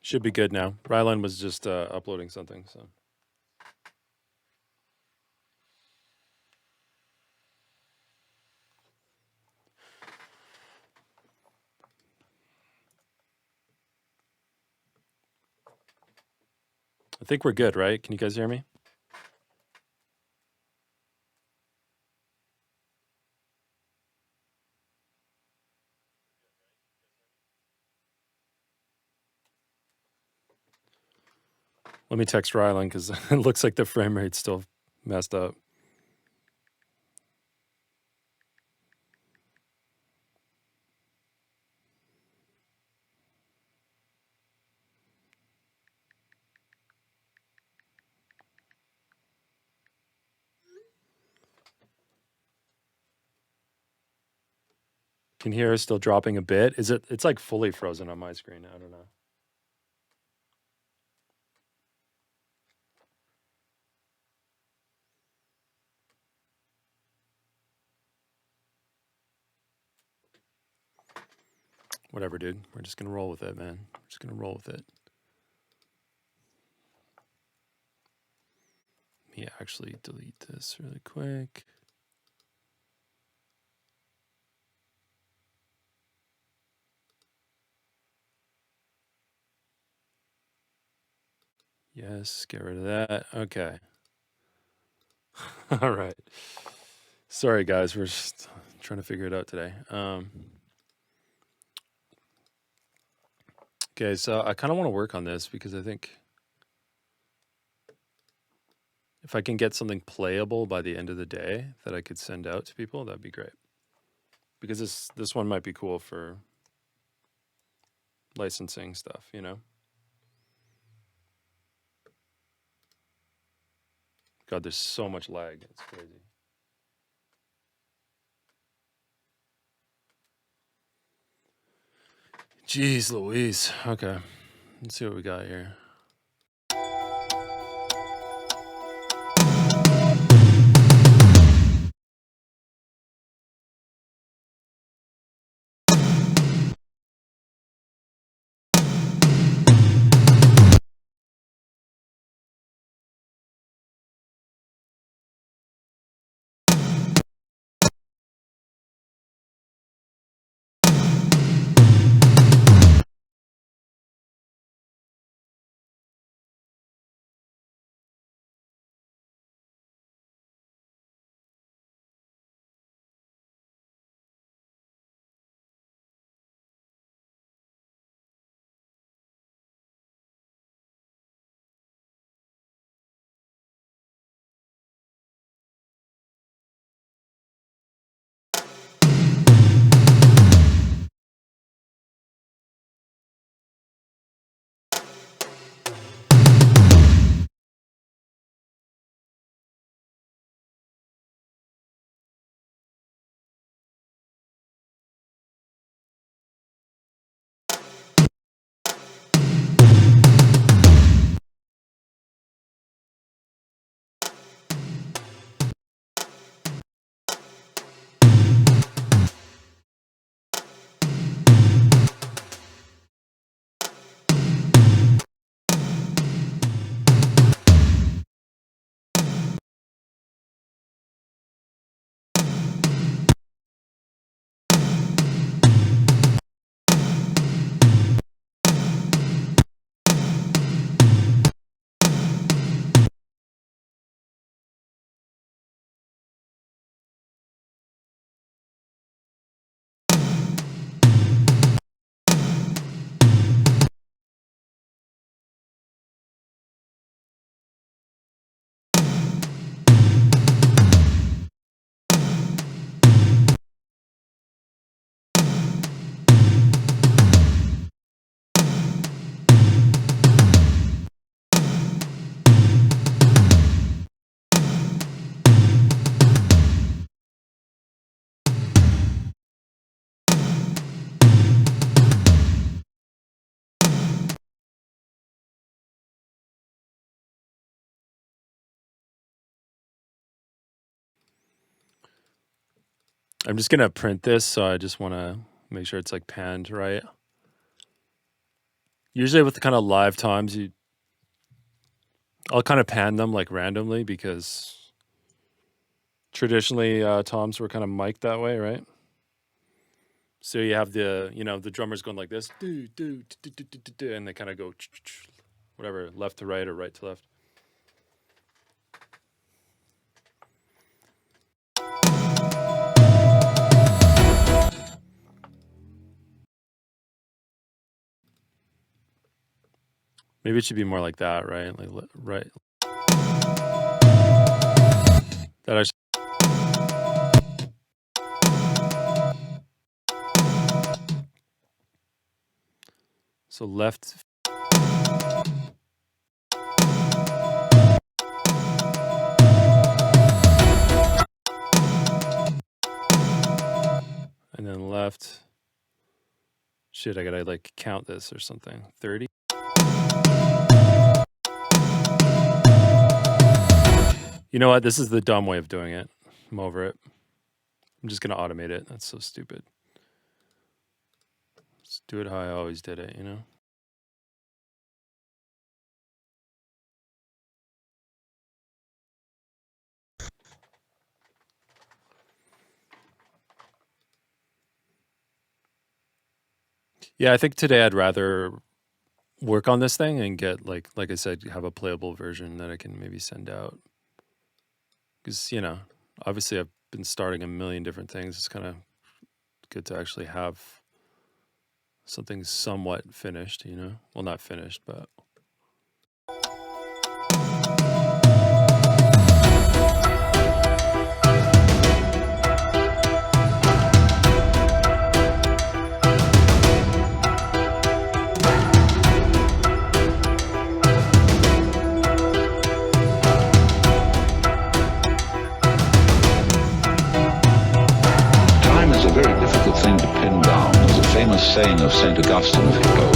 Should be good now. Rylan was just uploading something, so. I think we're good, right? Can you guys hear me? Let me text Rylan because it looks like the frame rate's still messed up. Can you hear us still dropping a bit? Is it? It's like fully frozen on my screen. I don't know. Whatever, dude. We're just gonna roll with it, man. We're just gonna roll with it. Let me actually delete this really quick. Yes, get rid of that. Okay. All right. Sorry, guys. We're just trying to figure it out today. Okay, so I kind of want to work on this because I think if I can get something playable by the end of the day that I could send out to people, that'd be great. Because this one might be cool for licensing stuff, you know? God, there's so much lag. It's crazy. Jeez Louise. Okay. Let's see what we got here. I'm just gonna print this, so I just want to make sure it's like panned right. Usually with the kind of live toms, I'll kind of pan them like randomly because traditionally toms were kind of mic'd that way, right? So you have the the drummers going like this, do do do do do do, and they kind of go whatever, left to right or right to left. Maybe it should be more like that, right? Like right. That I should. So left. And then left. Shit, I gotta like count this or something. 30. You know what? This is the dumb way of doing it. I'm over it. I'm just gonna automate it. That's so stupid. Just do it how I always did it, you know? Yeah, I think today I'd rather work on this thing and get like I said, have a playable version that I can maybe send out. Because, obviously I've been starting a million different things. It's kind of good to actually have something somewhat finished, Well, not finished, but Time is a very difficult thing to pin down. There's a famous saying of St. Augustine of Hippo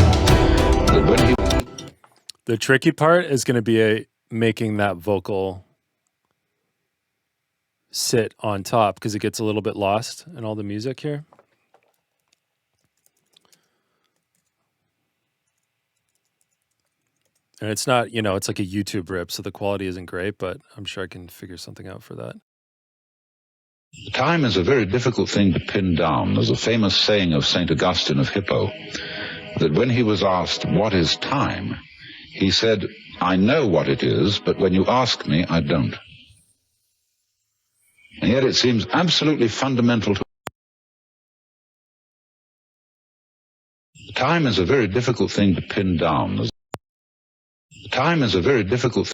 that when he... The tricky part is going to be making that vocal sit on top because it gets a little bit lost in all the music here. And it's not, it's like a YouTube rip, so the quality isn't great, but I'm sure I can figure something out for that. Time is a very difficult thing to pin down. There's a famous saying of St. Augustine of Hippo that when he was asked, "What is time?" he said, "I know what it is, but when you ask me, I don't." And yet it seems absolutely fundamental to... Time is a very difficult thing to pin down. Time is a very difficult...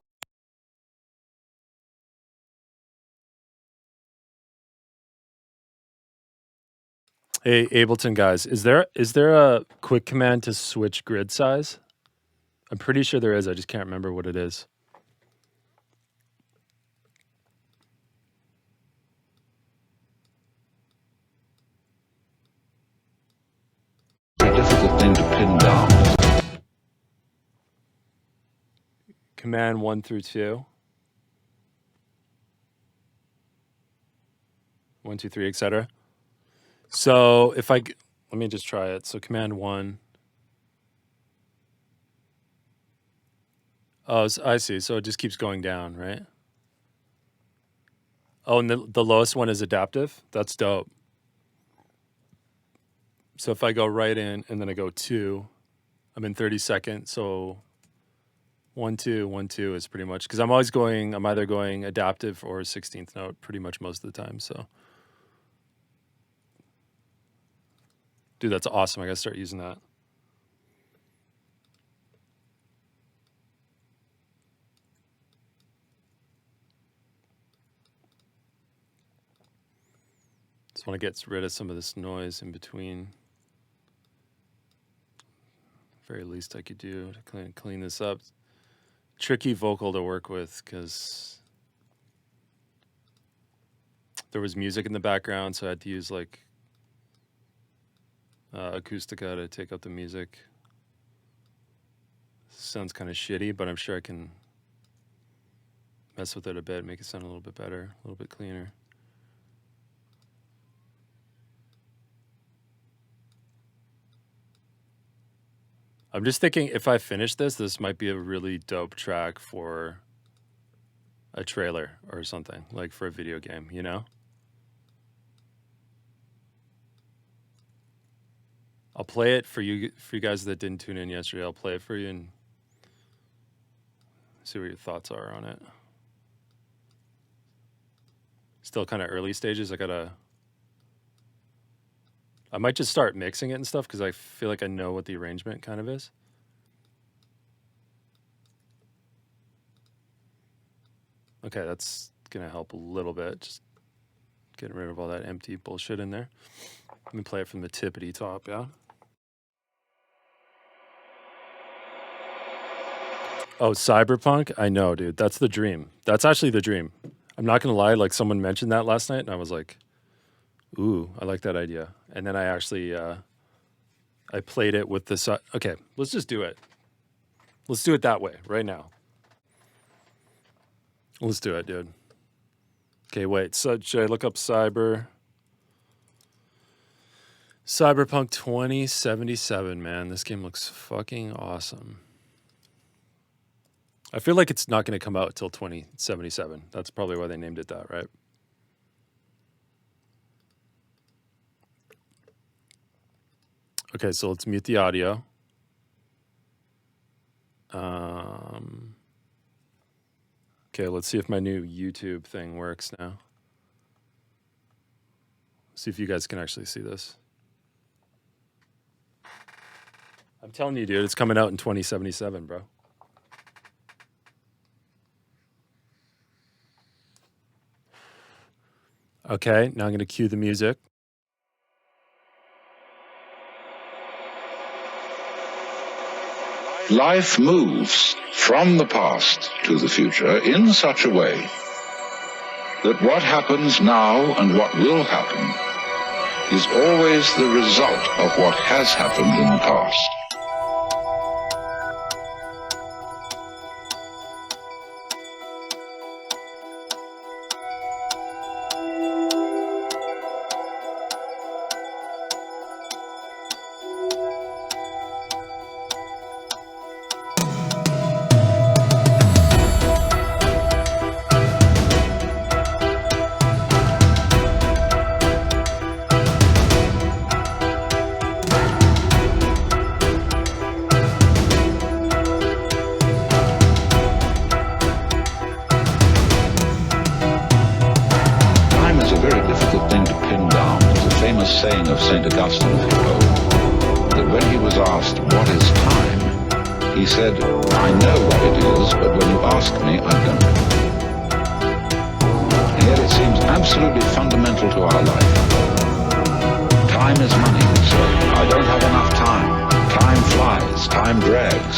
Hey, Ableton guys, is there a quick command to switch grid size? I'm pretty sure there is. I just can't remember what it is. Very difficult thing to pin down. Command 1 through 2. 1, 2, 3, etc. So if let me just try it. So command 1. Oh, I see. So it just keeps going down, right? Oh, and the lowest one is adaptive? That's dope. So if I go right in and then I go 2, I'm in 32nd. So 1, 2, 1, 2 is pretty much, because I'm either going adaptive or 16th note pretty much most of the time. So, dude, that's awesome. I got to start using that. Just want to get rid of some of this noise in between. Very least I could do to clean this up. Tricky vocal to work with because there was music in the background, so I had to use like Acoustica to take out the music. Sounds kind of shitty, but I'm sure I can mess with it a bit, make it sound a little bit better, a little bit cleaner. I'm just thinking if I finish this might be a really dope track for a trailer or something, like for a video game, you know? I'll play it for you guys that didn't tune in yesterday. I'll play it for you and see what your thoughts are on it. Still kind of early stages. I might just start mixing it and stuff because I feel like I know what the arrangement kind of is. Okay, that's gonna help a little bit. Just getting rid of all that empty bullshit in there. Let me play it from the tippity top, yeah? Oh, Cyberpunk? I know, dude. That's the dream. That's actually the dream. I'm not gonna lie, like someone mentioned that last night and I was like, ooh, I like that idea. And then I actually I played it with this. Okay, let's just do it. Let's do it that way right now. Let's do it, dude. Okay, wait. So should I look up Cyberpunk 2077? Man, this game looks fucking awesome. I feel like it's not going to come out till 2077. That's probably why they named it that, right? Okay, so let's mute the audio. Okay, let's see if my new YouTube thing works now. See if you guys can actually see this. I'm telling you, dude, it's coming out in 2077, bro. Okay, now I'm going to cue the music. Life moves from the past to the future in such a way that what happens now and what will happen is always the result of what has happened in the past. Saying of St. Augustine of Hippo, that when he was asked, what is time? He said, I know what it is, but when you ask me, I don't. And yet it seems absolutely fundamental to our life. Time is money, we say. I don't have enough time. Time flies. Time drags.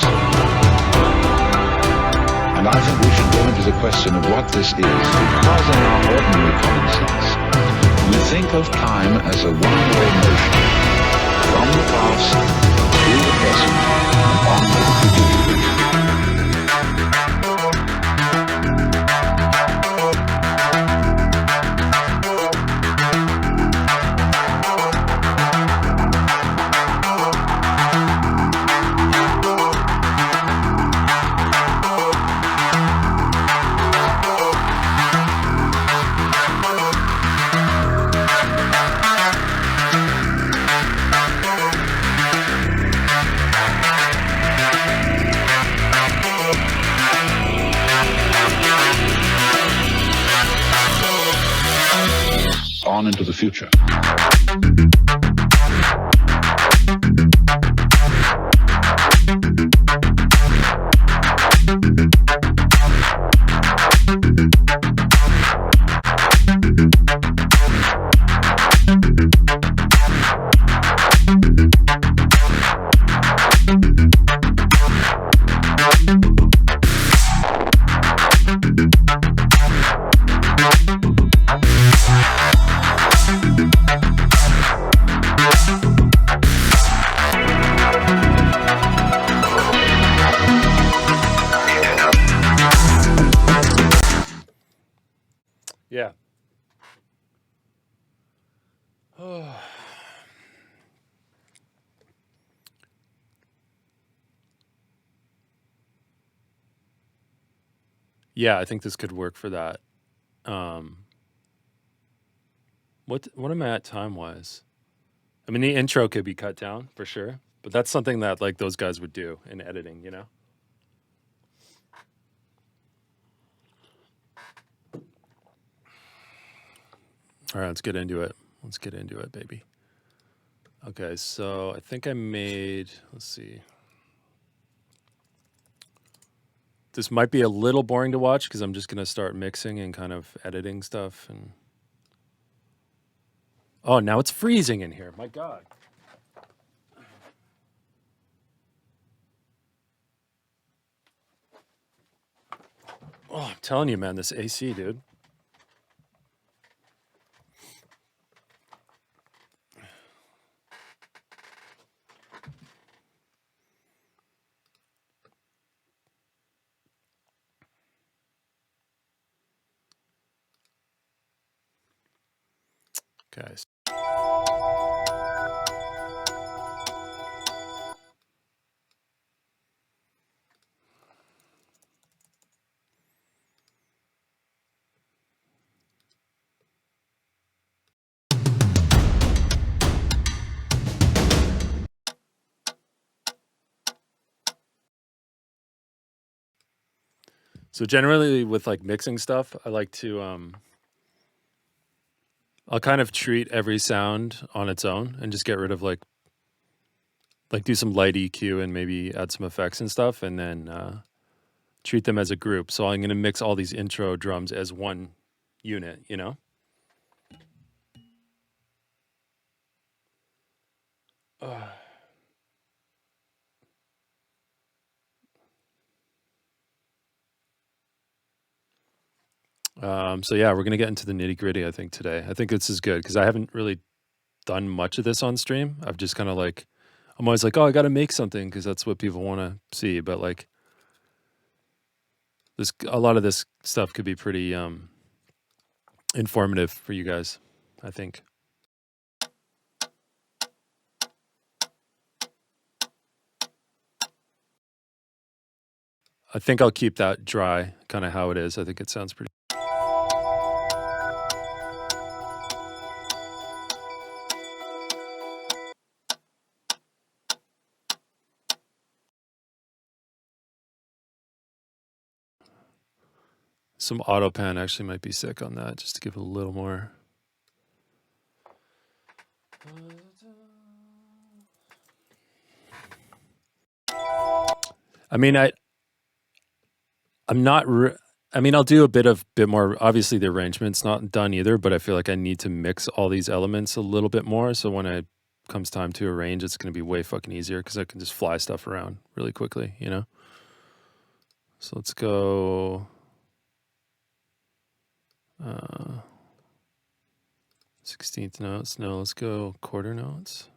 And I think we should go into the question of what this is, because in our ordinary common sense, we think of time as a one-way motion from the past to the present and on to the future. On into the future. Yeah. Yeah, I think this could work for that. What am I at time wise? I mean, the intro could be cut down for sure, but that's something that like those guys would do in editing, you know? All right, let's get into it. Let's get into it, baby. Okay, so I think I made, let's see. This might be a little boring to watch because I'm just going to start mixing and kind of editing stuff. And oh, now it's freezing in here. My God. Oh, I'm telling you, man, this AC, dude. Guys. So generally with like mixing stuff, I like to I'll kind of treat every sound on its own and just get rid of like do some light EQ and maybe add some effects and stuff and then treat them as a group. So I'm going to mix all these intro drums as one unit, you know? So yeah, we're gonna get into the nitty gritty. I think today. I think this is good because I haven't really done much of this on stream. I've just kind of like, I'm always like, oh, I got to make something because that's what people want to see. But like, this, a lot of this stuff could be pretty informative for you guys. I think. I think I'll keep that dry, kind of how it is. I think it sounds pretty. Some auto pan actually might be sick on that, just to give it a little more. I mean, I'm not. I mean, I'll do a bit more. Obviously, the arrangement's not done either, but I feel like I need to mix all these elements a little bit more. So when it comes time to arrange, it's going to be way fucking easier because I can just fly stuff around really quickly, you know. So let's go. 16th notes. No, let's go quarter notes.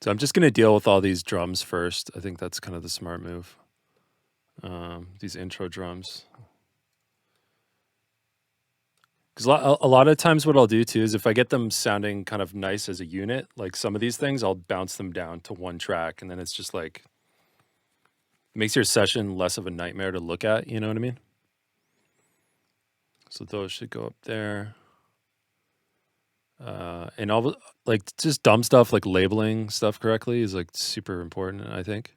So I'm just going to deal with all these drums first. I think that's kind of the smart move. These intro drums. Because a lot of times what I'll do too is if I get them sounding kind of nice as a unit, like some of these things, I'll bounce them down to one track. And then it's just like, makes your session less of a nightmare to look at. You know what I mean? So those should go up there. And all like just dumb stuff like labeling stuff correctly is like super important, I think.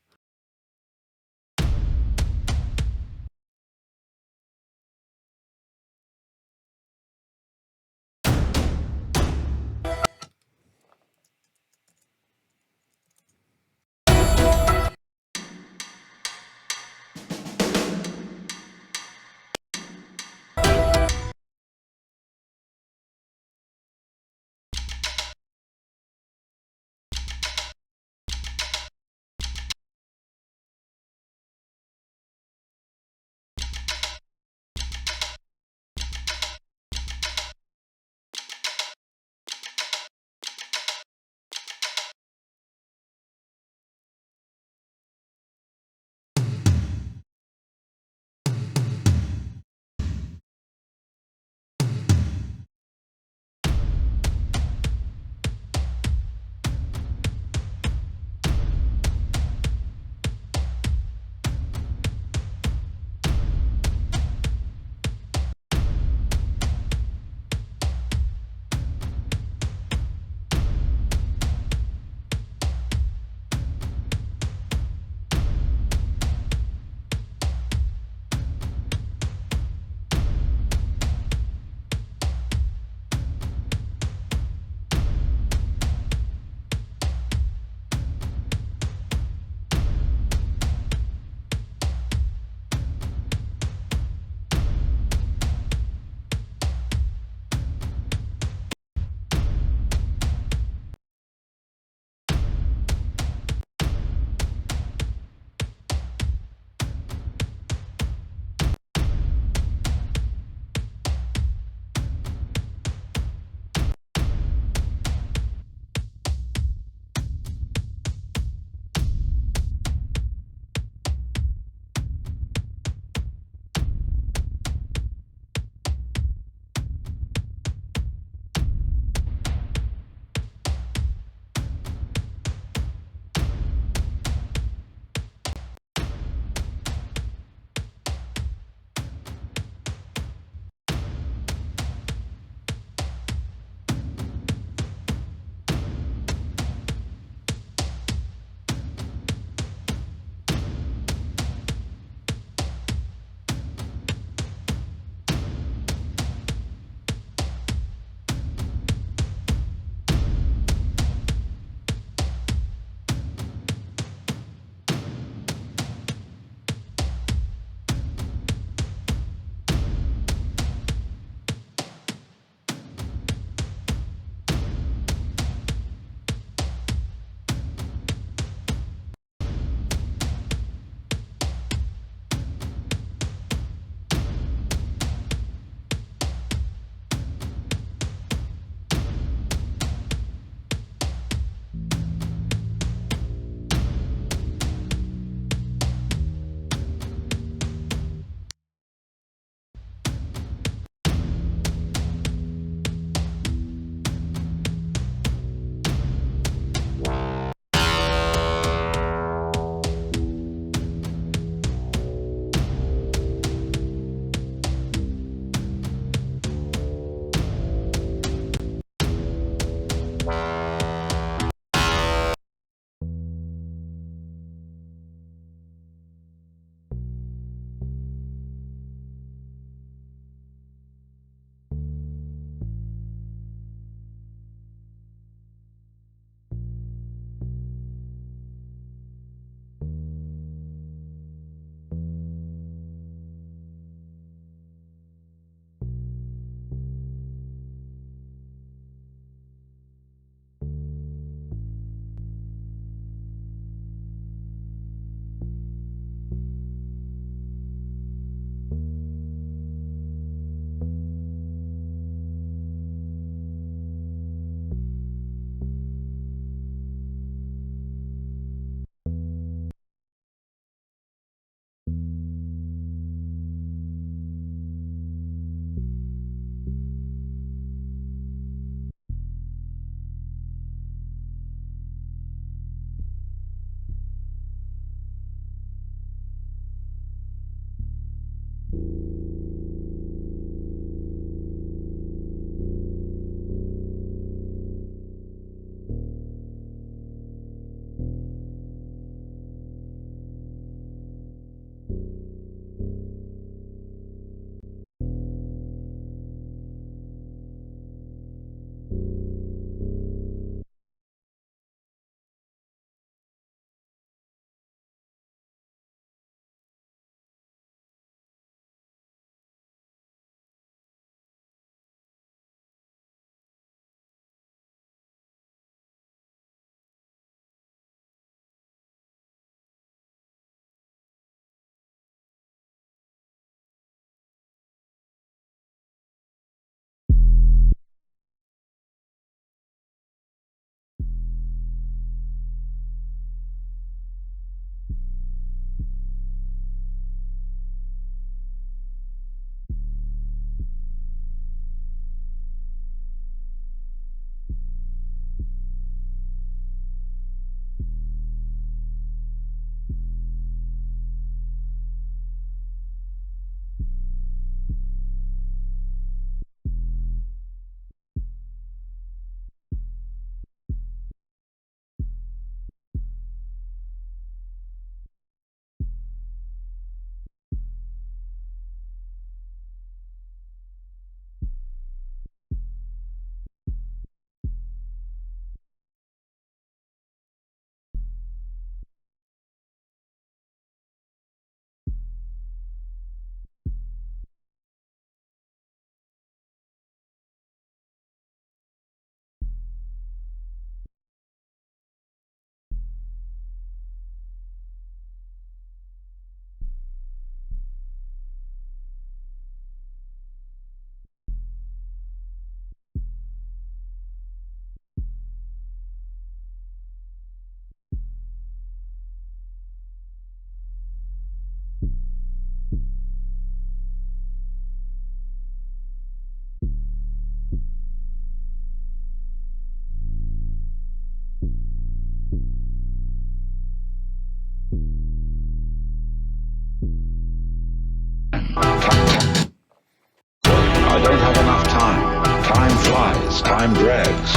time drags.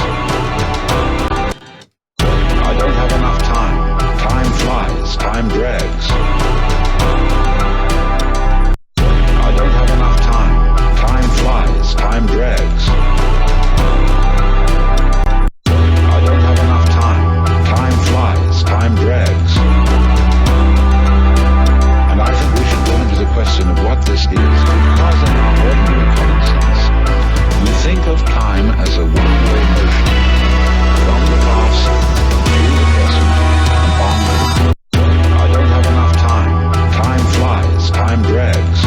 I don't have enough time. Time flies, time drags. I don't have enough time. Time flies, time drags. I don't have enough time. Time flies, time drags. And I think we should go into the question of what this is, because in our ordinary common sense, we think of time as a one-way motion, from the past to the present and onward. I don't have enough time. Time flies, time drags.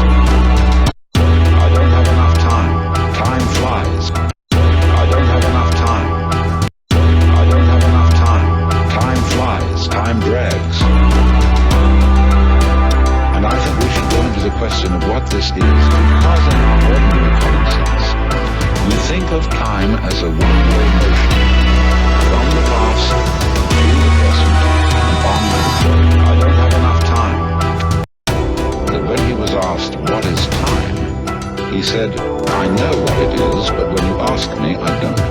I don't have enough time. Time flies. I don't have enough time. I don't have enough time. Time flies, time drags. And I think we should go into the question of what this is, because in our ordinary common sense, we think of time as a one-way motion, from the past to the present and onward. I don't have enough time. That when he was asked, what is time? He said, I know what it is, but when you ask me, I don't.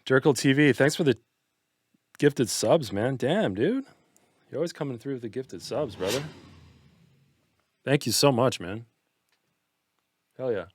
Jerkle TV, thanks for the gifted subs, man. Damn, dude. You're always coming through with the gifted subs, brother. Thank you so much, man. Hell yeah.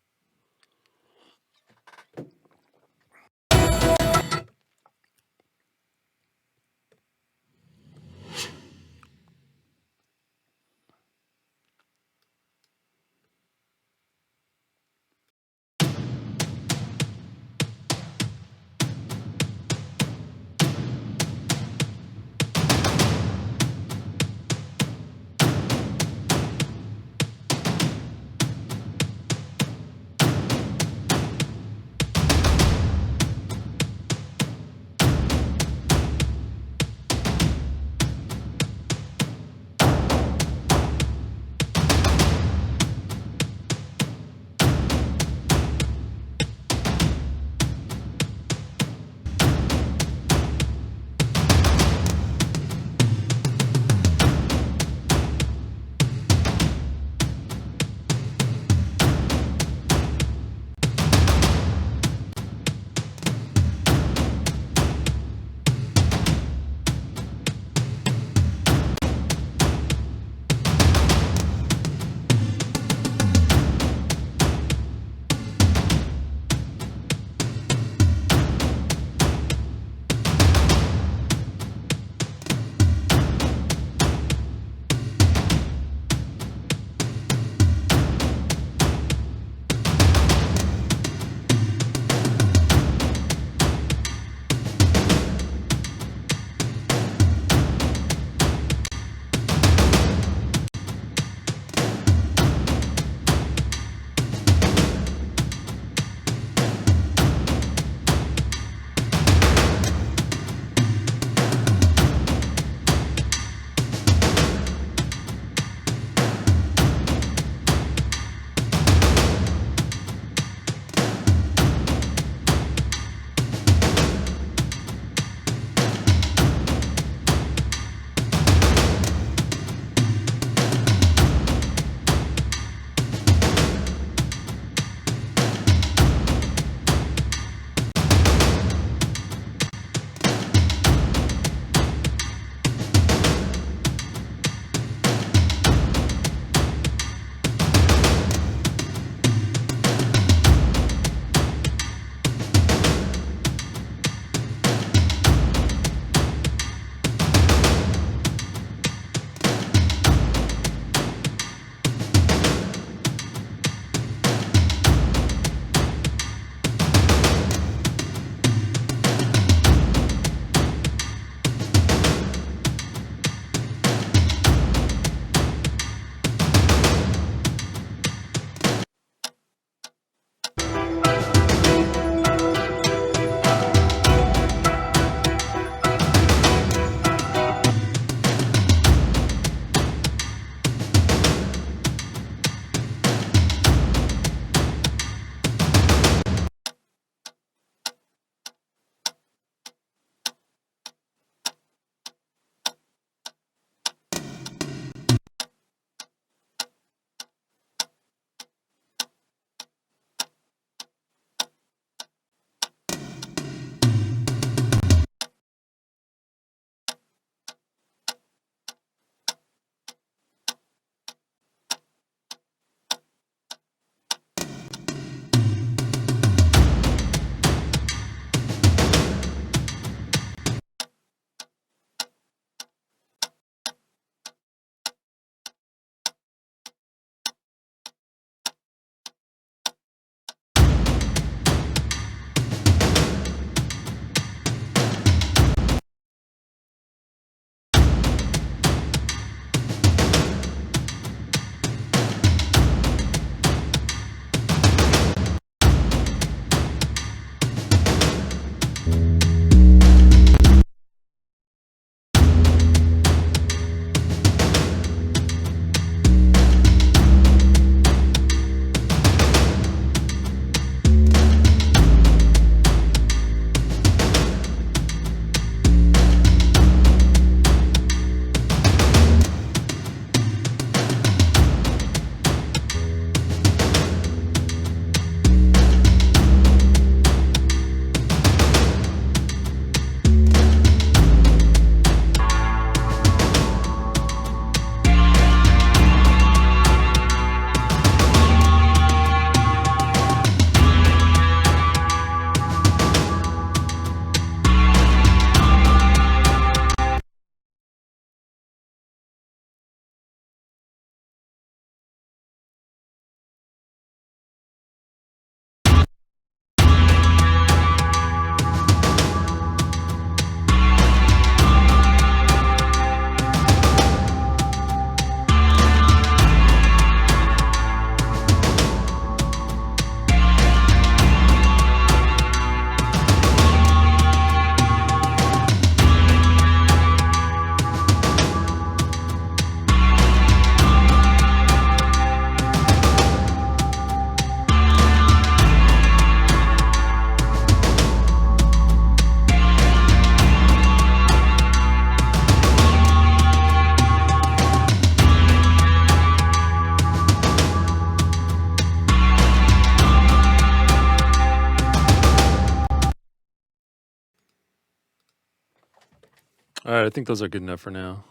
All right, I think those are good enough for now.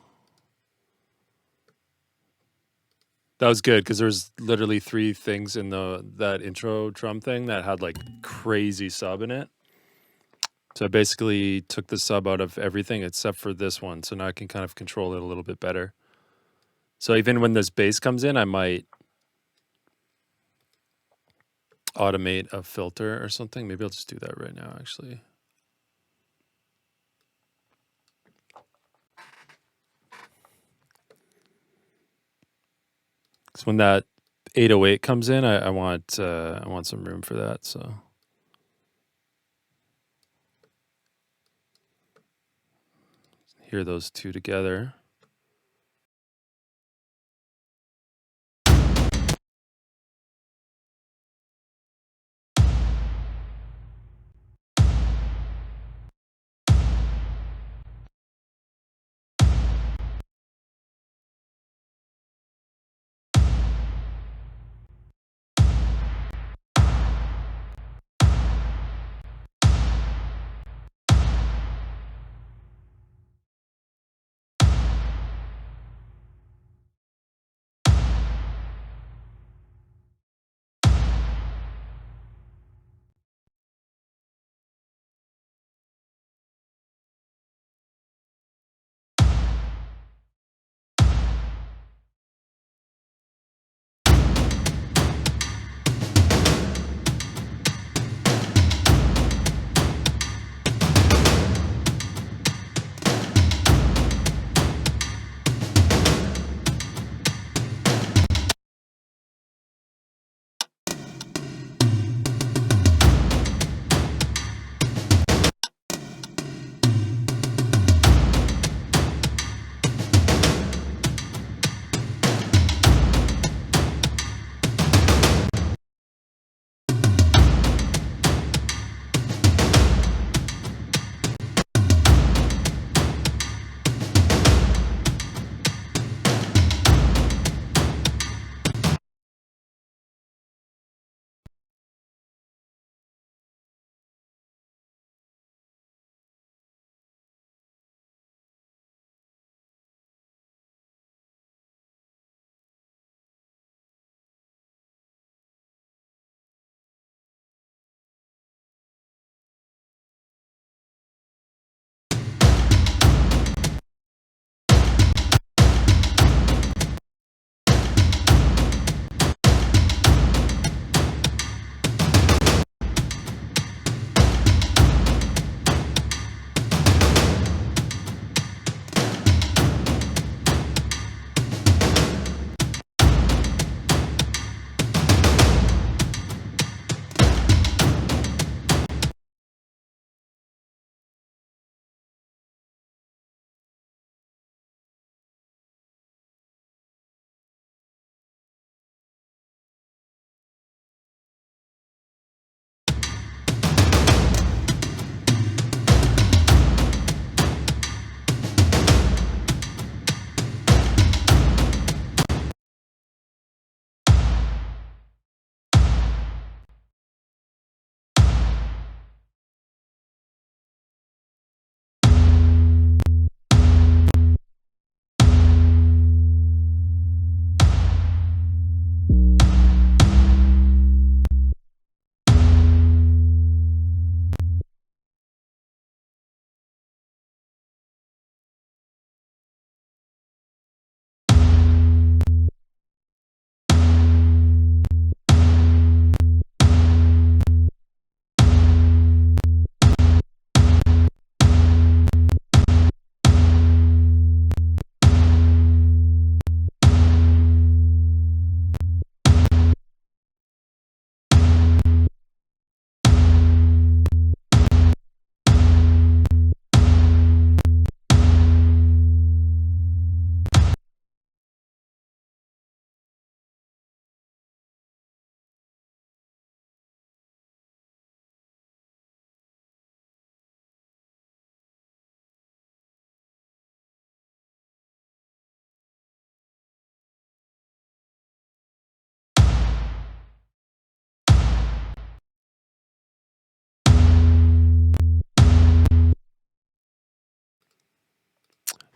That was good because there's literally 3 things in that intro drum thing that had like crazy sub in it. So I basically took the sub out of everything except for this one. So now I can kind of control it a little bit better. So even when this bass comes in, I might automate a filter or something. Maybe I'll just do that right now, actually. Because when that 808 comes in, I want some room for that. So hear those two together.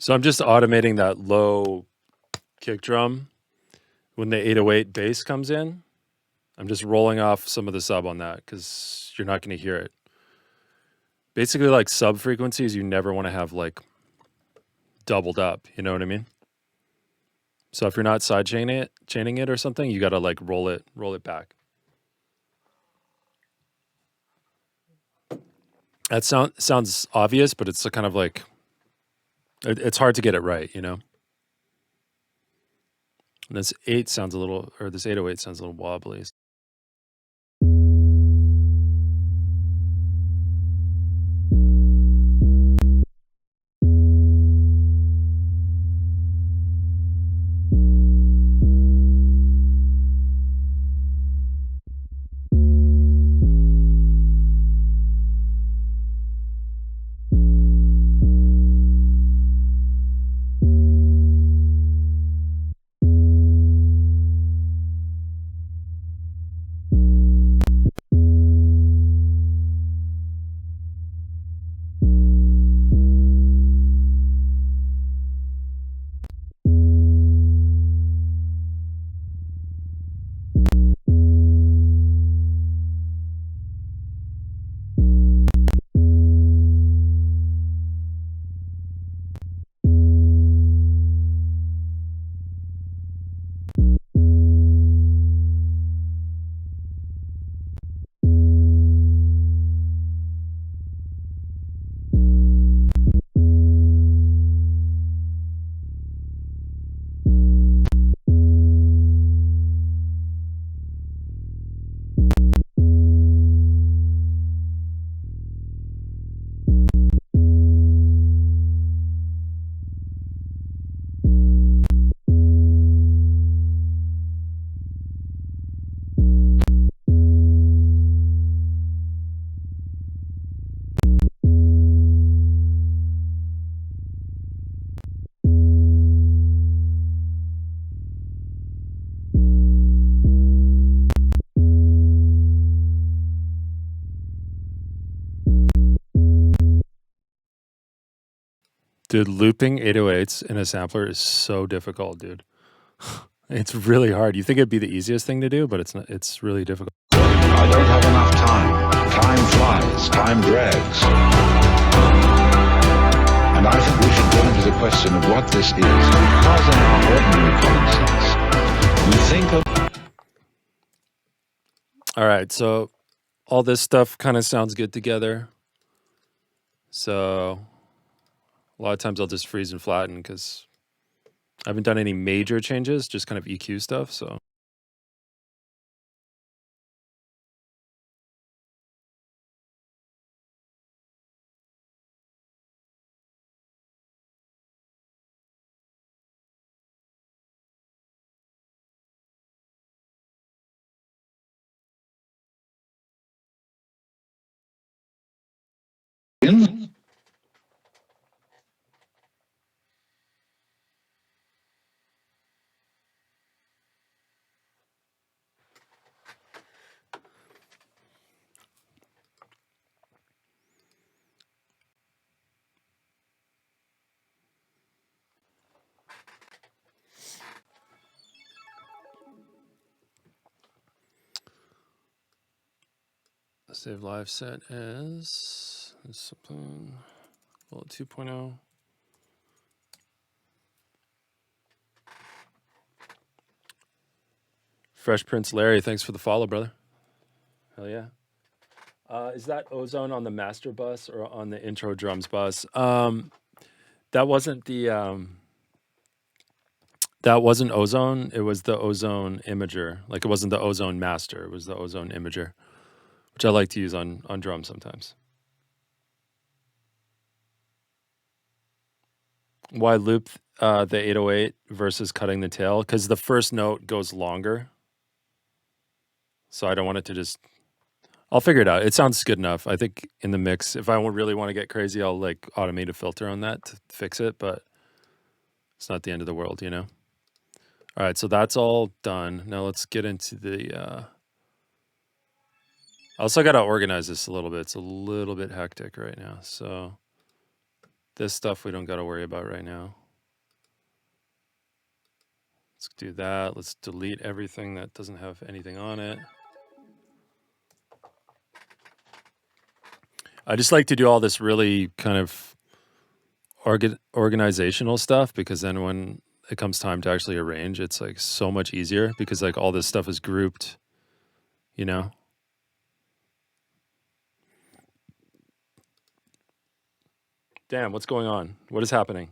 So I'm just automating that low kick drum when the 808 bass comes in. I'm just rolling off some of the sub on that because you're not going to hear it. Basically, like sub frequencies, you never want to have like doubled up. You know what I mean? So if you're not side chaining it or something, you got to like roll it back. That sounds obvious, but it's kind of like it's hard to get it right, you know. And this 8 sounds a little, or this 808 sounds a little wobbly. Dude, looping 808s in a sampler is so difficult, dude. It's really hard. You think it'd be the easiest thing to do, but it's not. It's really difficult. I don't have enough time. Time flies. Time drags. And I think we should go into the question of what this is, because in our ordinary common sense, we think of... All right, so all this stuff kind of sounds good together. So a lot of times I'll just freeze and flatten because I haven't done any major changes, just kind of EQ stuff. So save live set as something 2.0. Fresh Prince Larry, thanks for the follow, brother. Hell yeah. Is that Ozone on the master bus or on the intro drums bus? That wasn't the that wasn't Ozone. It was the Ozone Imager. Like it wasn't the Ozone Master. It was the Ozone Imager, which I like to use on drums sometimes. Why loop the 808 versus cutting the tail? Because the first note goes longer. So I don't want it to just... I'll figure it out. It sounds good enough. I think in the mix, if I really want to get crazy, I'll like automate a filter on that to fix it, but it's not the end of the world, you know? All right, so that's all done. Now let's get into the... I also got to organize this a little bit. It's a little bit hectic right now, so... This stuff we don't got to worry about right now. Let's do that. Let's delete everything that doesn't have anything on it. I just like to do all this really kind of organizational stuff, because then when it comes time to actually arrange, it's like so much easier, because like all this stuff is grouped, you know? Damn, what's going on? What is happening?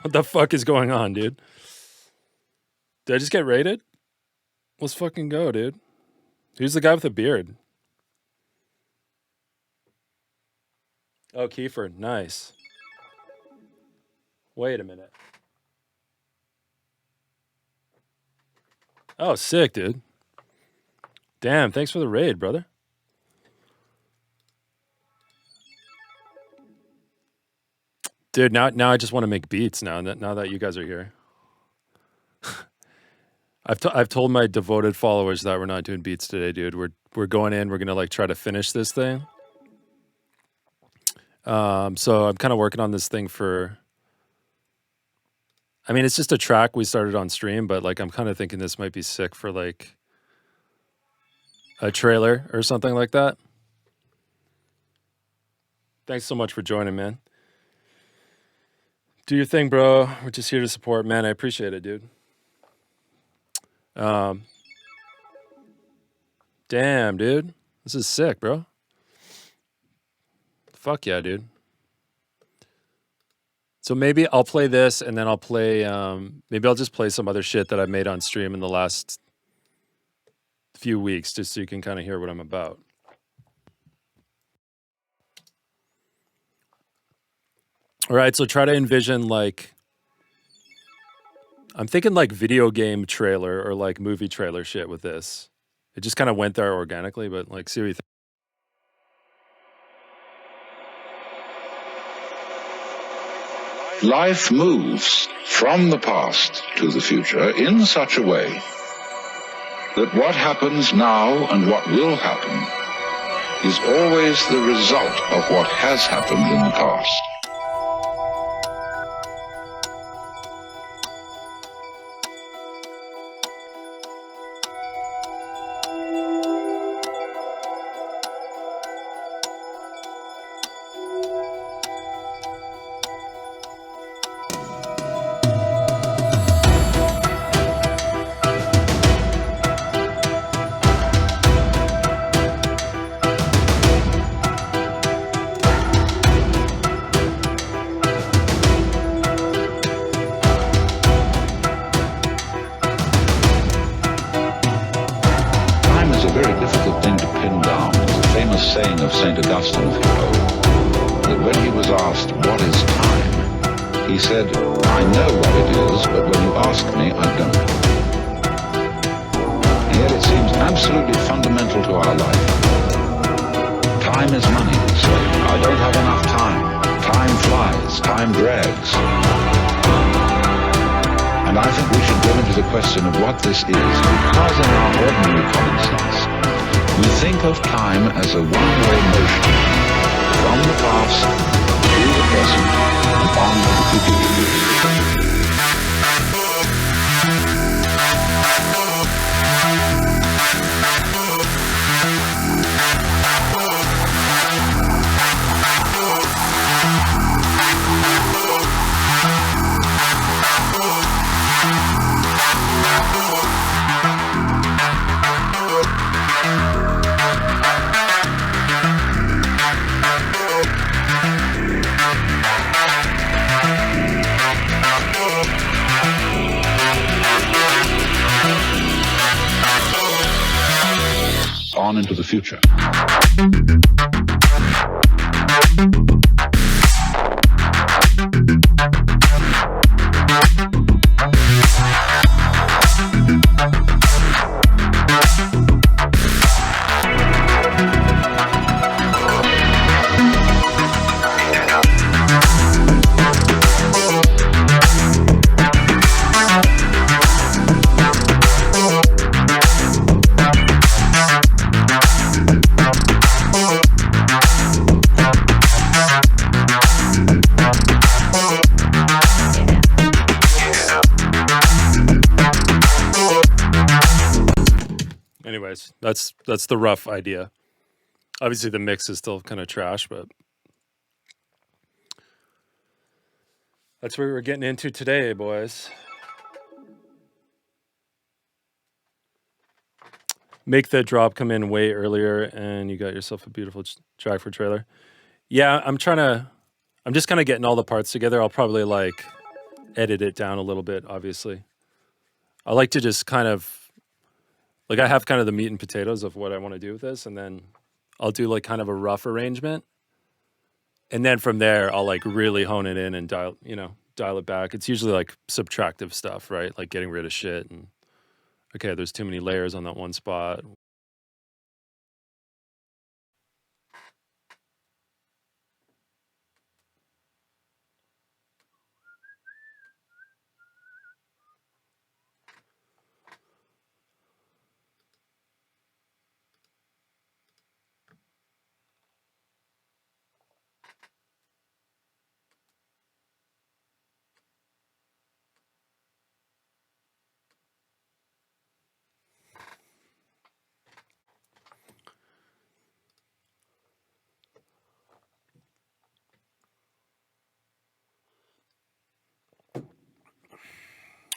What the fuck is going on, dude? Did I just get raided? Let's fucking go, dude. Who's the guy with the beard? Oh, Kiefer. Nice. Wait a minute. Oh, sick, dude. Damn, thanks for the raid, brother. Dude, now I just want to make beats now that you guys are here. I've told my devoted followers that we're not doing beats today, dude. We're going in, we're gonna like try to finish this thing. So I'm kind of working on this thing for, I mean, it's just a track we started on stream, but like I'm kind of thinking this might be sick for like a trailer or something like that. Thanks so much for joining, man. Do your thing, bro. We're just here to support, man. I appreciate it, dude. Damn, dude. This is sick, bro. Fuck yeah, dude. So maybe I'll play this, and then I'll play, maybe I'll just play some other shit that I've made on stream in the last few weeks, just so you can kind of hear what I'm about. All right, so try to envision like, I'm thinking like video game trailer or like movie trailer shit with this. It just kind of went there organically, but like, see what you think. Life moves from the past to the future in such a way that what happens now and what will happen is always the result of what has happened in the past. On into the future. Anyways, that's the rough idea. Obviously, the mix is still kind of trash, but that's what we're getting into today, boys. Make the drop come in way earlier, and you got yourself a beautiful track for trailer. Yeah, I'm just kind of getting all the parts together. I'll probably like edit it down a little bit, obviously. I like to just kind of, like, I have kind of the meat and potatoes of what I want to do with this, and then I'll do like kind of a rough arrangement. And then from there, I'll like really hone it in and dial it back. It's usually like subtractive stuff, right? Like getting rid of shit and, okay, there's too many layers on that one spot.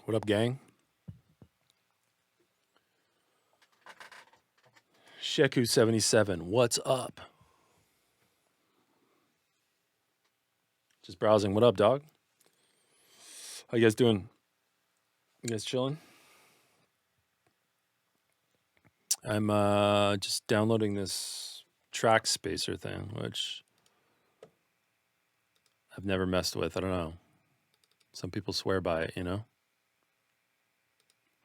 What up, gang? Sheku77, what's up? Just browsing. What up, dog? How you guys doing? You guys chilling? I'm just downloading this track spacer thing, which I've never messed with. I don't know. Some people swear by it,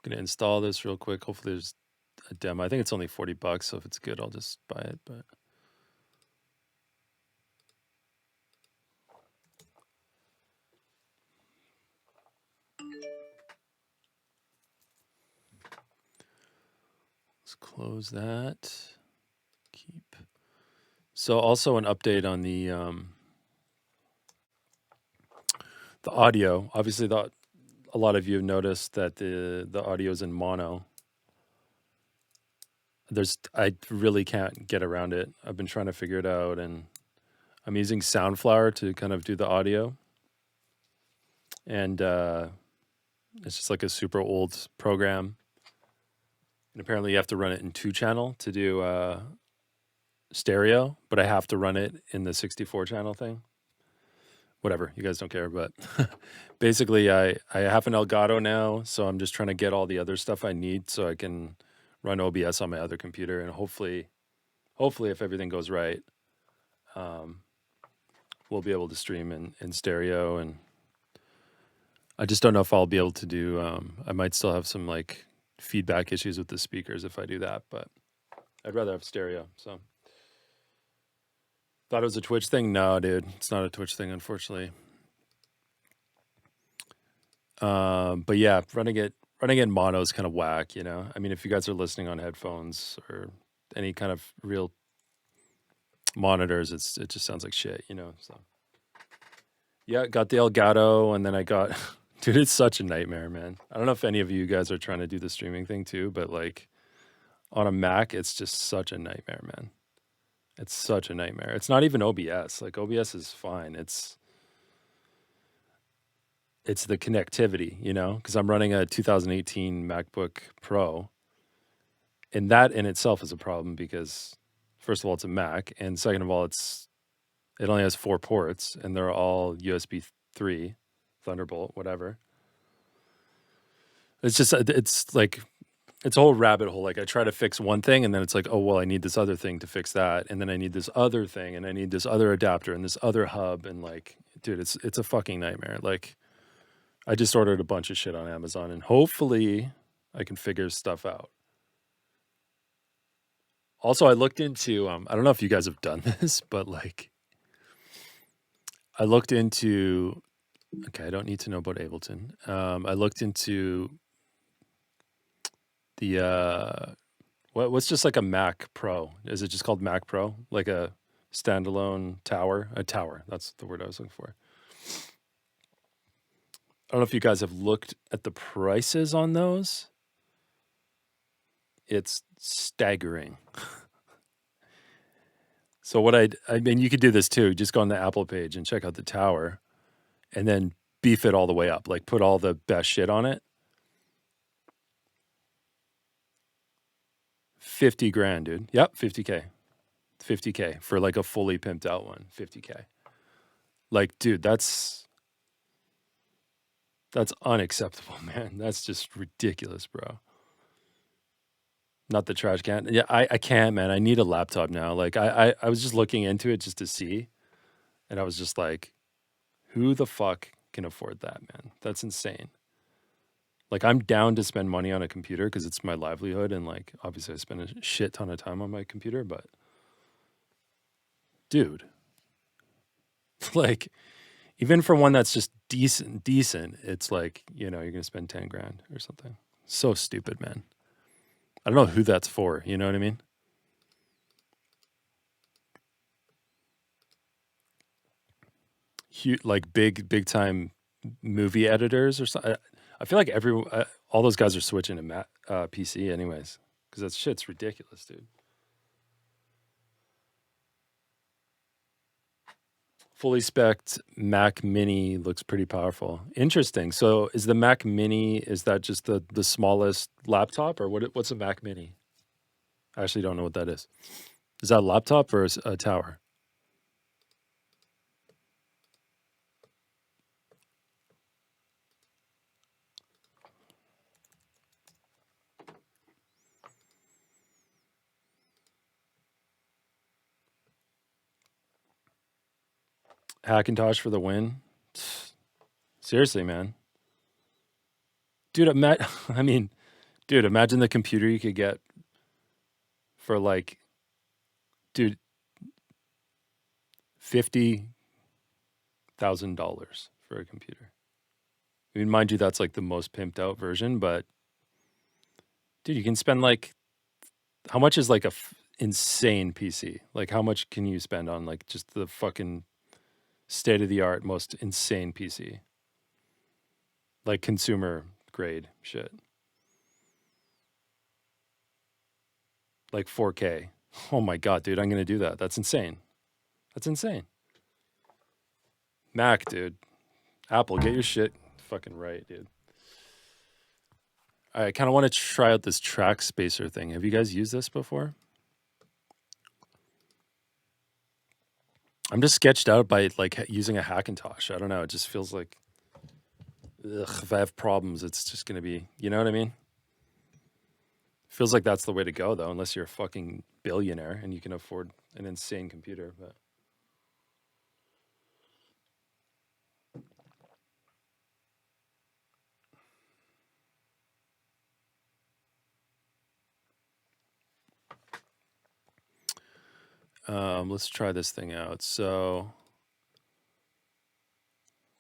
I'm gonna install this real quick. Hopefully there's a demo. I think it's only $40, so if it's good, I'll just buy it. But let's close that. Keep. So also an update on the audio. Obviously, a lot of you have noticed that the audio is in mono. I really can't get around it. I've been trying to figure it out, and I'm using Soundflower to kind of do the audio. And it's just like a super old program. And apparently you have to run it in 2-channel to do stereo, but I have to run it in the 64-channel thing. Whatever, you guys don't care, but basically I have an Elgato now, so I'm just trying to get all the other stuff I need so I can run OBS on my other computer, and hopefully if everything goes right, we'll be able to stream in stereo. And I just don't know if I'll be able to do, I might still have some like feedback issues with the speakers if I do that, but I'd rather have stereo. So thought it was a Twitch thing. No, dude, it's not a Twitch thing, unfortunately. But yeah, running it in mono is kind of whack, I mean, if you guys are listening on headphones or any kind of real monitors, it just sounds like shit, so yeah, got the Elgato, and then I got dude, it's such a nightmare, man. I don't know if any of you guys are trying to do the streaming thing too, but like on a Mac, it's just such a nightmare, man. It's such a nightmare. It's not even OBS. Like OBS is fine. It's the connectivity, because I'm running a 2018 MacBook Pro, and that in itself is a problem because first of all, it's a Mac, and second of all, it only has 4 ports, and they're all USB 3, Thunderbolt, whatever. It's just, it's like, it's a whole rabbit hole. Like I try to fix one thing, and then it's like, oh, well, I need this other thing to fix that. And then I need this other thing, and I need this other adapter and this other hub. And like, dude, it's a fucking nightmare. Like I just ordered a bunch of shit on Amazon, and hopefully I can figure stuff out. Also, I looked into, I don't know if you guys have done this, but like I looked into, okay, I don't need to know about Ableton. I looked into the what's just like a Mac Pro? Is it just called Mac Pro? Like a standalone tower? A tower. That's the word I was looking for. I don't know if you guys have looked at the prices on those. It's staggering. So what I mean, you could do this too. Just go on the Apple page and check out the tower, and then beef it all the way up. Like put all the best shit on it. 50 grand, dude. Yep, 50K. 50K for like a fully pimped out one. 50K. Like, dude, that's unacceptable, man. That's just ridiculous, bro. Not the trash can. Yeah, I can't, man. I need a laptop now. Like I was just looking into it just to see, and I was just like, who the fuck can afford that, man? That's insane. Like I'm down to spend money on a computer because it's my livelihood, and like obviously I spend a shit ton of time on my computer, but dude, like even for one that's just decent, it's like, you're gonna spend 10 grand or something. So stupid, man. I don't know who that's for, you know what I mean? Huge, like big time movie editors or something. I feel like all those guys are switching to PC anyways, because that shit's ridiculous, dude. Fully spec'd Mac Mini looks pretty powerful. Interesting. So is the Mac Mini, is that just the smallest laptop, or what's a Mac Mini? I actually don't know what that is. Is that a laptop or a tower? Hackintosh for the win. Seriously, man. Dude, I mean, dude, imagine the computer you could get for like, dude, $50,000 for a computer. I mean, mind you, that's like the most pimped out version, but dude, you can spend like, how much is like insane PC? Like, how much can you spend on like just the fucking state of the art, most insane PC? Like consumer grade shit. Like 4K. Oh my God, dude, I'm going to do that. That's insane. That's insane. Mac, dude. Apple, get your shit fucking right, dude. I kind of want to try out this track spacer thing. Have you guys used this before? I'm just sketched out by like using a Hackintosh. I don't know. It just feels like, if I have problems, it's just going to be, you know what I mean? Feels like that's the way to go, though, unless you're a fucking billionaire and you can afford an insane computer. But let's try this thing out. So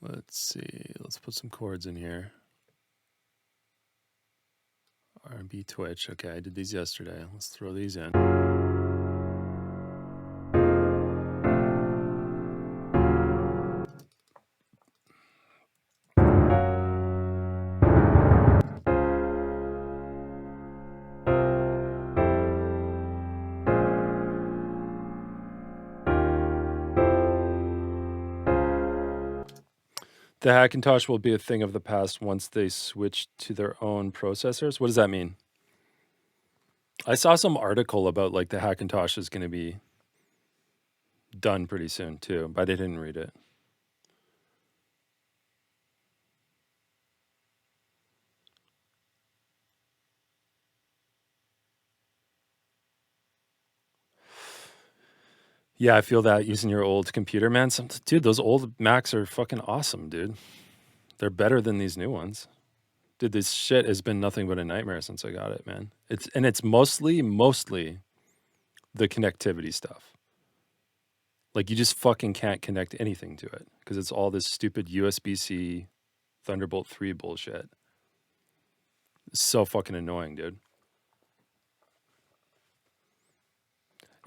let's see. Let's put some chords in here. R&B Twitch. Okay, I did these yesterday. Let's throw these in. The Hackintosh will be a thing of the past once they switch to their own processors. What does that mean? I saw some article about like the Hackintosh is going to be done pretty soon too, but I didn't read it. Yeah, I feel that using your old computer, man. Dude, those old Macs are fucking awesome, dude. They're better than these new ones. Dude, this shit has been nothing but a nightmare since I got it, man. It's mostly the connectivity stuff. Like you just fucking can't connect anything to it because it's all this stupid USB-C Thunderbolt 3 bullshit. It's so fucking annoying, dude.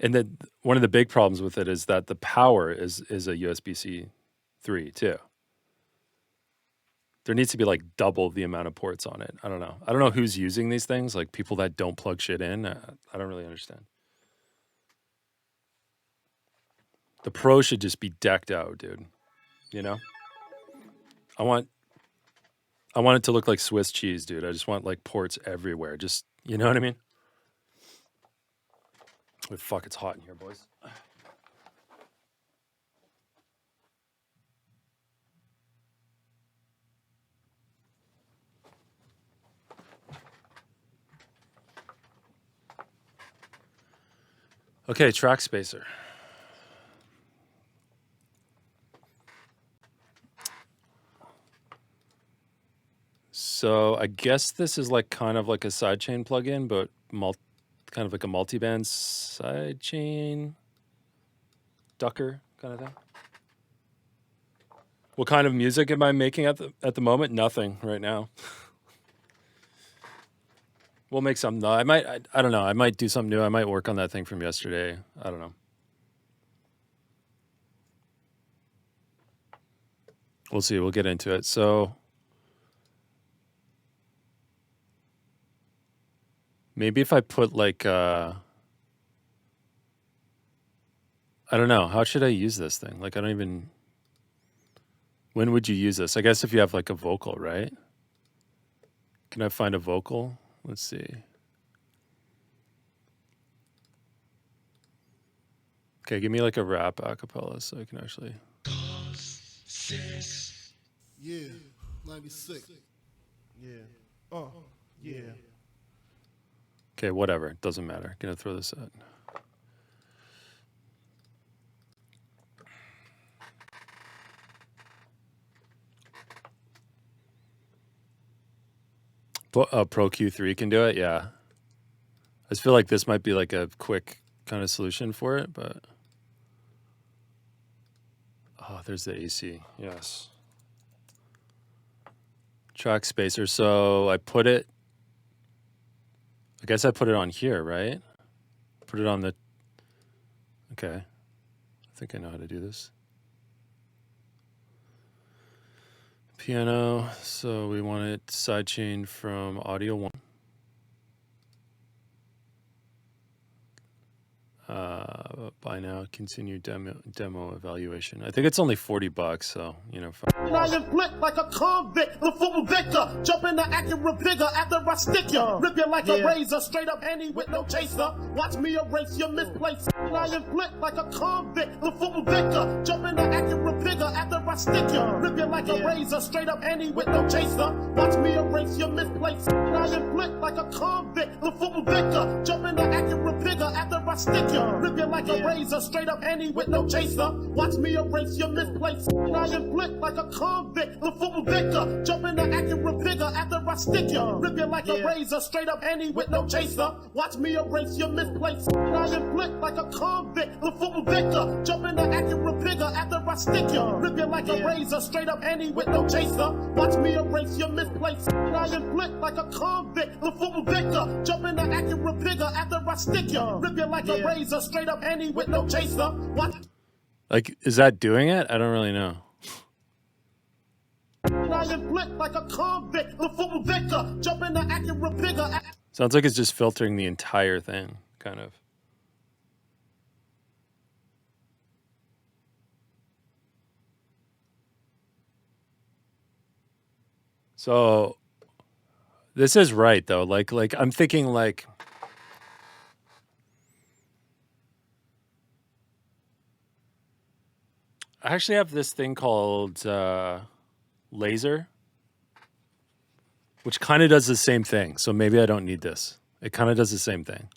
And then one of the big problems with it is that the power is a USB-C 3 too. there needs to be like double the amount of ports on it. I don't know. I don't know who's using these things, like people that don't plug shit in. I don't really understand. The Pro should just be decked out, dude. You know? I want it to look like Swiss cheese, dude. I just want like ports everywhere. Just, you know what I mean? Oh, fuck, it's hot in here, boys. Okay, track spacer. So I guess this is like kind of like a sidechain plugin, but kind of like a multi-band sidechain ducker kind of thing. What kind of music am I making at the moment? Nothing right now. We'll make something. No, I don't know. I might do something new. I might work on that thing from yesterday. I don't know. We'll see. We'll get into it. So maybe if I put like I don't know. How should I use this thing? Like I don't even. When would you use this? I guess if you have like a vocal, right? Can I find a vocal? Let's see. Okay, give me like a rap acapella so I can actually. Yeah, 96. Yeah. Yeah. Okay, whatever. Doesn't matter. Gonna throw this out. Pro Q3 can do it. Yeah. I just feel like this might be like a quick kind of solution for it, but oh, there's the AC. Yes. Track spacer. So I guess I put it on here, right? Put it on the. Okay. I think I know how to do this. Piano. So we want it sidechain from audio 1. Buy now, continue demo evaluation. I think it's only $40, so you know. I am flipped like a convict, the football victor. Jump in the accurate bigger after I stick ya. Rip you like a razor, straight up handy with no chaser. Watch me erase your misplaced. I am flipped like a convict, the football victor. Jump in the accurate bigger after I stick ya. Rip you like a razor, straight up handy with no chaser. Watch me erase your misplaced. I am flipped like a convict, the football victor. Jump in the accurate bigger after I stick ya. Rip you like a razor, straight up handy with no chaser. Watch me erase your misplaced. I am flipped like a convict, the football victor. Jump in the accurate bigger after I stick ya. Rip you like a razor, straight up handy with no chaser. Watch me erase your misplaced. I am flipped like a convict, the football victor. Jump in the accurate bigger after I stick ya. Rip you like a razor, straight up handy with no chaser. Watch me erase your misplaced. I am flipped like a convict, the football victor. Jump in the accurate bigger after I stick ya. Rip you like a razor, straight up handy with no chaser. Watch. Like, is that doing it? I don't really know. I am flipped like a convict, the football victor. Jump in the accurate bigger. Sounds like it's just filtering the entire thing, kind of. So this is right though. Like I'm thinking like I actually have this thing called laser, which kind of does the same thing. So maybe I don't need this. It kind of does the same thing.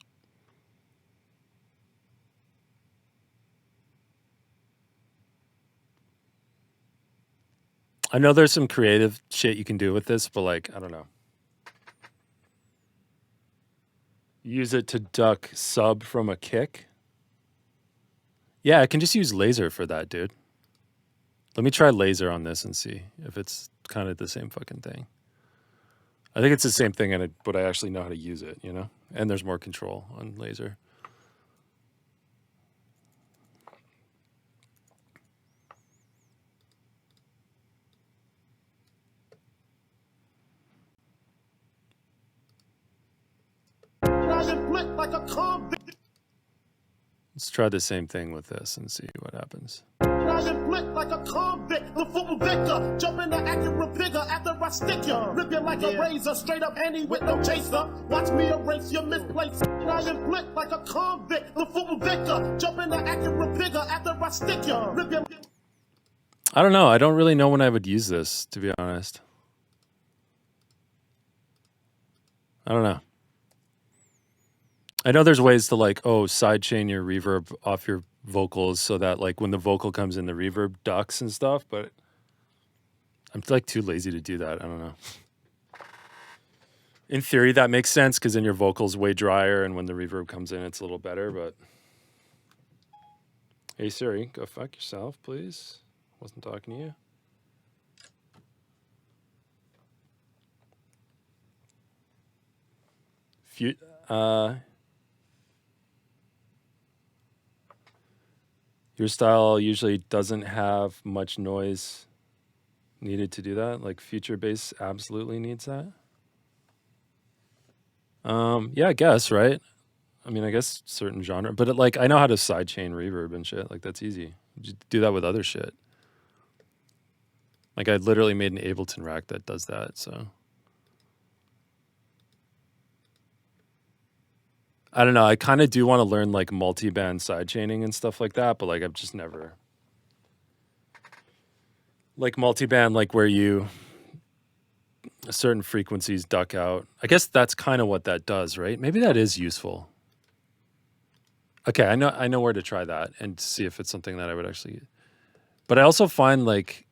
I know there's some creative shit you can do with this, but like, I don't know. Use it to duck sub from a kick. Yeah, I can just use laser for that, dude. Let me try laser on this and see if it's kind of the same fucking thing. I think it's the same thing, but I actually know how to use it, you know? And there's more control on laser. Lying flint like a convict. Let's try the same thing with this and see what happens. Lying flint like a convict, the football victor. Jump in the accurate figure after I stick ya. Rip you like a razor, straight up handy with no chaser. Watch me erase your misplaced. Lying flint like a convict, the football victor. Jump in the accurate figure after I stick ya. Rip you. I don't know. I don't really know when I would use this, to be honest. I don't know. I know there's ways to like, sidechain your reverb off your vocals so that like when the vocal comes in, the reverb ducks and stuff, but I'm like too lazy to do that. I don't know. In theory, that makes sense because then your vocal's way drier and when the reverb comes in, it's a little better, but... Hey Siri, go fuck yourself, please. Wasn't talking to you. Your style usually doesn't have much noise needed to do that. Like future bass absolutely needs that. Yeah, I guess, right? I mean, I guess certain genre, but like I know how to sidechain reverb and shit. Like that's easy. Just do that with other shit. Like I literally made an Ableton rack that does that. So I don't know. I kind of do want to learn like multi-band sidechaining and stuff like that, but like I've just never like multi-band, like where you certain frequencies duck out. I guess that's kind of what that does, right? Maybe that is useful. Okay, I know where to try that and see if it's something that I would actually. But I also find like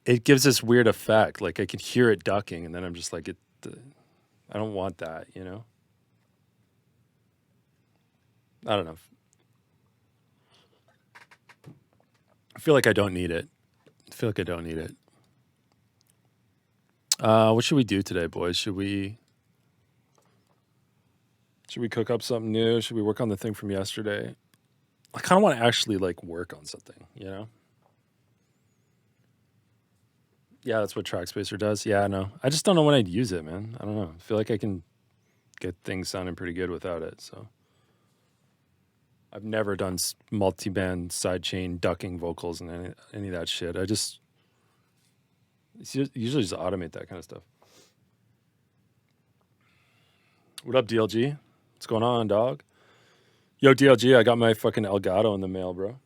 it gives this weird effect. Like I can hear it ducking, and then I'm just like, I don't want that, you know? I don't know. I feel like I don't need it. What should we do today, boys? Should we cook up something new? Should we work on the thing from yesterday? I kind of want to actually like work on something, you know? Yeah, that's what Trackspacer does. Yeah, I know. I just don't know when I'd use it, man. I don't know. I feel like I can get things sounding pretty good without it, so. I've never done multi-band sidechain ducking vocals and any of that shit. Usually just automate that kind of stuff. What up, DLG? What's going on, dog? Yo, DLG, I got my fucking Elgato in the mail, bro.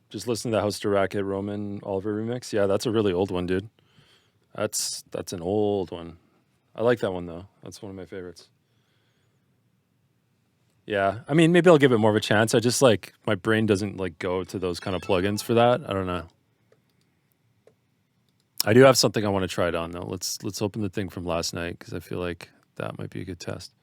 Just listen to the House to Racket Roman Oliver remix. Yeah, that's a really old one, dude. That's an old one. I like that one, though. That's one of my favorites. Yeah, I mean, maybe I'll give it more of a chance. I just like, my brain doesn't like go to those kind of plugins for that. I don't know. I do have something I want to try it on, though. Let's open the thing from last night because I feel like that might be a good test.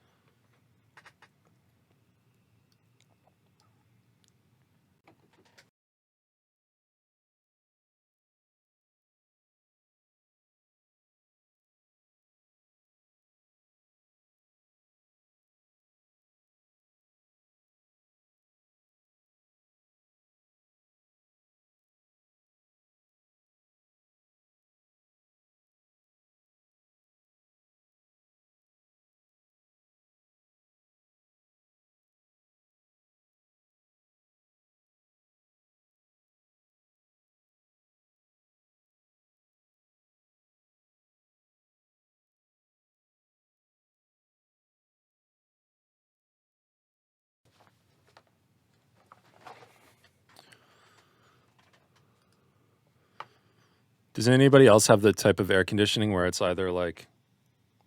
Does anybody else have the type of air conditioning where it's either like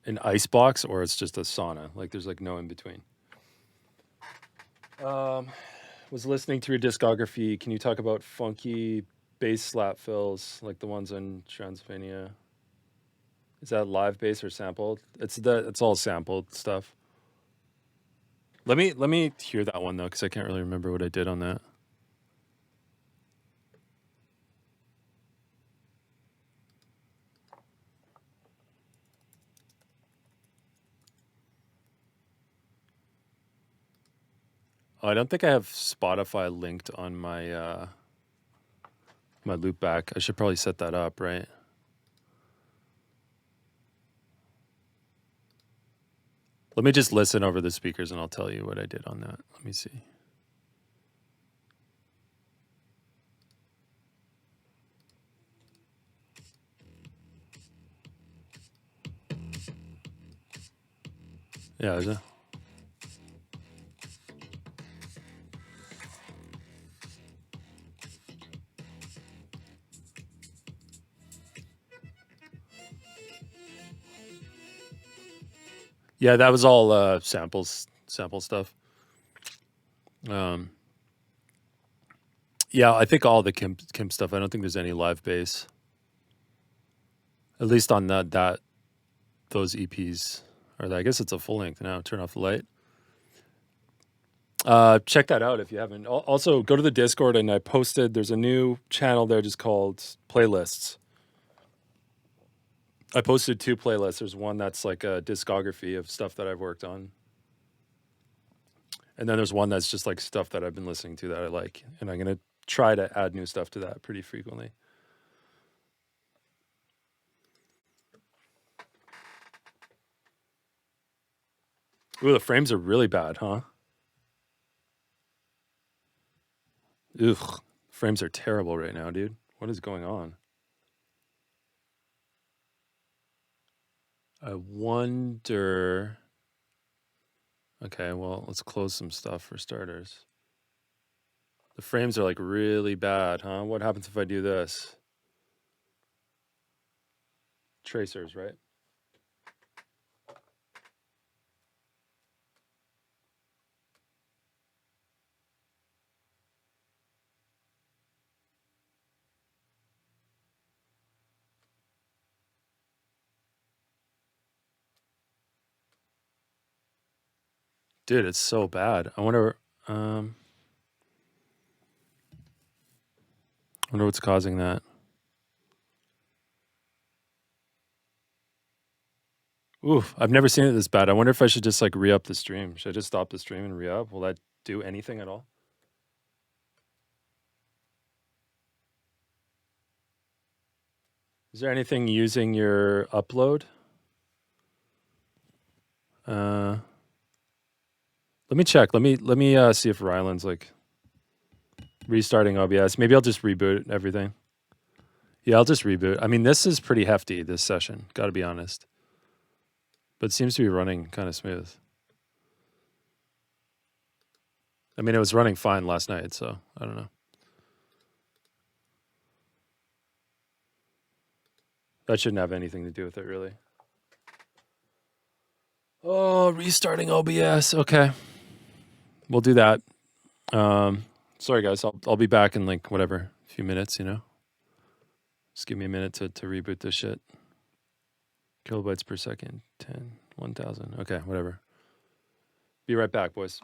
an ice box or it's just a sauna? Like there's like no in between. Was listening to your discography. Can you talk about funky bass slap fills like the ones on Transylvania? Is that live bass or sampled? It's all sampled stuff. Let me hear that one though, because I can't really remember what I did on that. Oh, I don't think I have Spotify linked on my my loopback. I should probably set that up, right? Let me just listen over the speakers and I'll tell you what I did on that. Let me see. Yeah, is it? Yeah, that was all sample stuff. Yeah, I think all the Kim stuff. I don't think there's any live bass, at least on those EPs. Or I guess it's a full length now. Turn off the light. Check that out if you haven't. Also, go to the Discord and I posted. There's a new channel there just called Playlists. I posted 2 playlists. There's one that's like a discography of stuff that I've worked on. And then there's one that's just like stuff that I've been listening to that I like. And I'm going to try to add new stuff to that pretty frequently. Ooh, the frames are really bad, huh? Ugh, frames are terrible right now, dude. What is going on? I wonder... Okay, well, let's close some stuff for starters. The frames are like really bad, huh? What happens if I do this? Tracers, right? Dude, it's so bad. I wonder what's causing that. Oof, I've never seen it this bad. I wonder if I should just like re-up the stream. Should I just stop the stream and re-up? Will that do anything at all? Is there anything using your upload? Let me check. Let me see if Ryland's like restarting OBS. Maybe I'll just reboot everything. Yeah, I'll just reboot. I mean, this is pretty hefty, this session, gotta be honest. But it seems to be running kind of smooth. I mean, it was running fine last night, so I don't know. That shouldn't have anything to do with it, really. Oh, restarting OBS. Okay. We'll do that. Sorry, guys. I'll be back in like, whatever, a few minutes, you know? Just give me a minute to reboot this shit. Kilobytes per second. 10, 1,000. Okay, whatever. Be right back, boys.